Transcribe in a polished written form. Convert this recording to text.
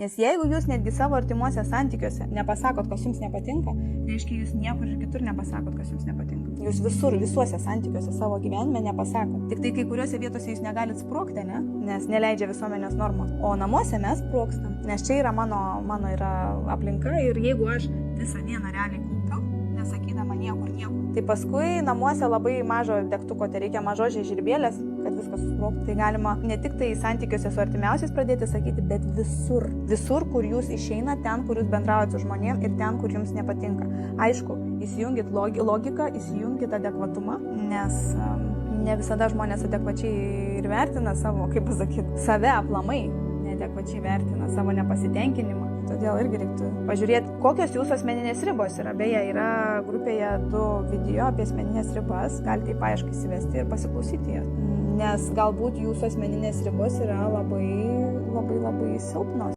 Nes jeigu jūs netgi savo artimuose santykiuose nepasakot, kas jums nepatinka, reiškia, jūs niekur ir kitur nepasakot, kas jums nepatinka. Jūs visur, visuose santykiuose savo gyvenime nepasakot. Tik tai kai kuriuose vietose jūs negalit sprokti, ne? Nes neleidžia visuomenės normos. O namuose mes sprokstam. Nes čia yra mano yra aplinka ir jeigu aš visą dieną realiai kaupiu, nesakydama niekur. Tai paskui namuose labai mažo degtuko, tai reikia mažos žiežirbėlės, kad viskas susprogtų. Tai galima ne tik tai santykiuose su artimiausiais pradėti sakyti, bet visur. Visur, kur jūs išeina, ten, kur jūs bendraujate su žmonėm ir ten, kur jums nepatinka. Aišku, įsijungit logiką, įsijungit adekvatumą, nes ne visada žmonės adekvačiai ir vertina savo, kaip pasakyti, save aplamai, neadekvačiai vertina savo nepasitenkinimą. Todėl irgi reiktų pažiūrėti, kokios jūsų asmeninės ribos yra. Beje, yra grupėje 2 video apie asmeninės ribas, galite į paiešką įsivesti ir pasiklausyti jas. Nes galbūt jūsų asmeninės ribos yra labai silpnos.